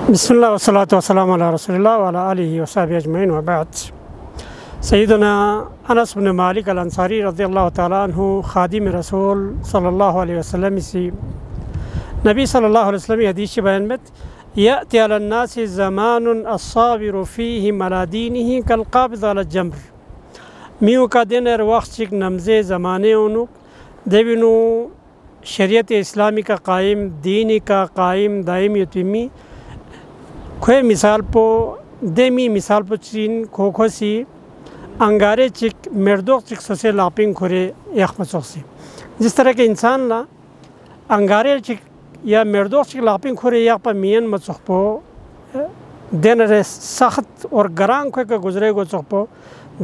بسم الله والصلاة والسلام على رسول الله وعلى آله وصحبه أجمعين وبعد. سيدنا انس بن مالک الانصاری رضی اللہ تعالیٰ عنہ خادم رسول صلی اللہ علیہ وسلم سی نبی صلی اللہ علیہ وسلم حدیث بیان میں یأتی علی الناس زمان الصابر فیہ علی دینہ کالقابض علی الجمر میو کا دن ار وقت چک نمزے زمانے انوک دیوینو شریعت اسلامی کا قائم دینی کا قائم دائم یتیمی کوئی مثال پو دیمی مثال پو چین کھوکھو سی انگارے چک مردوق چک سوسے لاپنگ کھورے یخ مچوک سی جس طرح کہ انسان لا انگارے چک یا مردوق چک لاپنگ کھورے یخ پا مین مچوک پو دین رے سخت اور گران کوئی کا گزرے گو چوک پو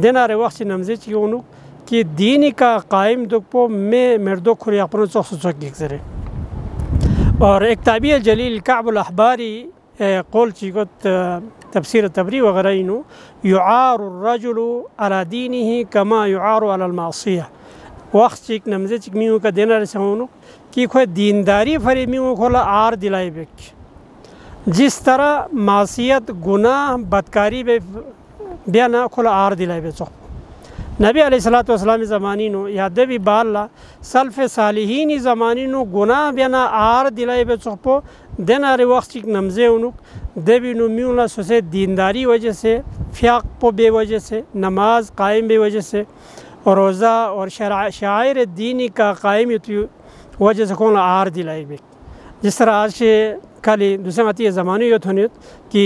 دین رے وقت چی نمزے چی انو کہ دینی کا قائم دک پو میں مردوق کھورے یخ پنو چوک سوچوک گزرے. اور ایک تابعی جلیل کعب الاحباری قول چیکت تفسیر تبری وغیرہ انو یعار الرجل على دینه کما یعار على المعصیہ وقت چیک نمزے چک میو کا دینا رسونو کہ کوئی دینداری فری میو کھولا آر دلائی بک جس طرح معصیت گناہ بدکاری بے بیانا کھولا آر دلائی بے چک نبی علیہ السلام زمانینو یا دبی بالا سلف صالحینی زمانینو گناہ بیانا آر دلائی بے چکپو دینا ری وقت چک نمزے انوک دبی نو میولا سوسے دینداری وجہ سے فیاق پو بے وجہ سے نماز قائم بے وجہ سے روزہ اور شعائر دینی کا قائم وجہ سے کون آر دلائی بے جس طرح آج سے کلی دوسرے ماتی زمانی یوت ہونیت کہ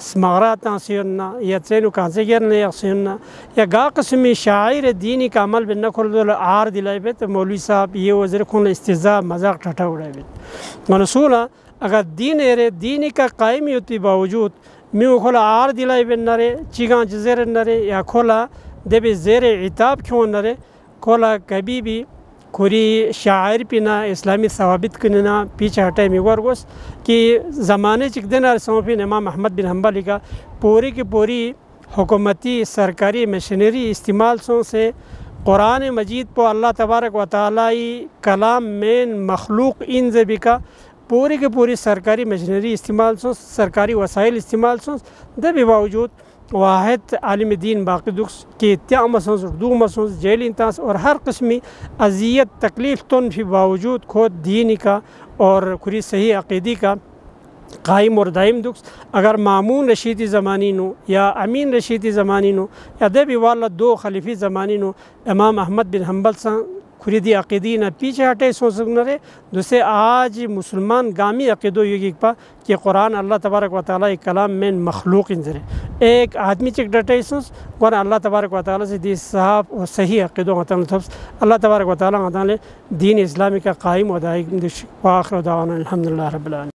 سمغرات سیوننا یا تسینو کانسے گرنے یا سیوننا یا گا قسمی شاعر دینی کا عمل بنا کھول دول آر دلائی بیت مولوی صاحب یہ وزیر کھول استضاء مذاق ٹھٹا اڑائی بیت ونسولا اگر دینی کا قائمی ہوتی باوجود میو کھولا آر دلائی بیت نرے چیگاں جزیر نرے یا کھولا دے بھی زیر عتاب کیوں نرے کھولا کبھی بھی کوری شاعر پینا اسلامی ثوابت کننا پیچھے ہٹائے میگوار گوس کہ زمانے چک دینا رسومپین امام احمد بن حنبل کا پوری کی پوری حکومتی سرکاری مشینری استعمال سے قرآن مجید پو اللہ تبارک و تعالی کلام مین مخلوق ان زبی کا پوری کی پوری سرکاری مشینری استعمال سرکاری وسائل استعمال دے بھی باوجود واحد عالم دین باقی دکس کہ تیا مسنس دو مسنس جیل انتاس اور ہر قسمی اذیت تکلیف تن بھی باوجود خود دینی کا اور کھری صحیح عقیدی کا قائم اور دائم دکس اگر مامون رشیدی زمانی نو یا امین رشیدی زمانی نو یا دے بھی والا دو خلیفی زمانی نو امام احمد بن حنبل سا خریدی عقیدی نہ پیچھے ہٹے سو سکنے دوسرے آج مسلمان گامی عقیدو یوگی پا کہ قرآن اللہ تبارک و تعالی کلام میں مخلوق انزرے ایک آدمی چک ڈٹے سوس ورنہ اللہ تبارک و تعالی سے دی صحاب و صحیح عقیدو غطان تھوس اللہ تبارک و تعالی غطان دین اسلامی کا قائم و دائم دش و آخر دعوانا الحمدللہ رب العالمین.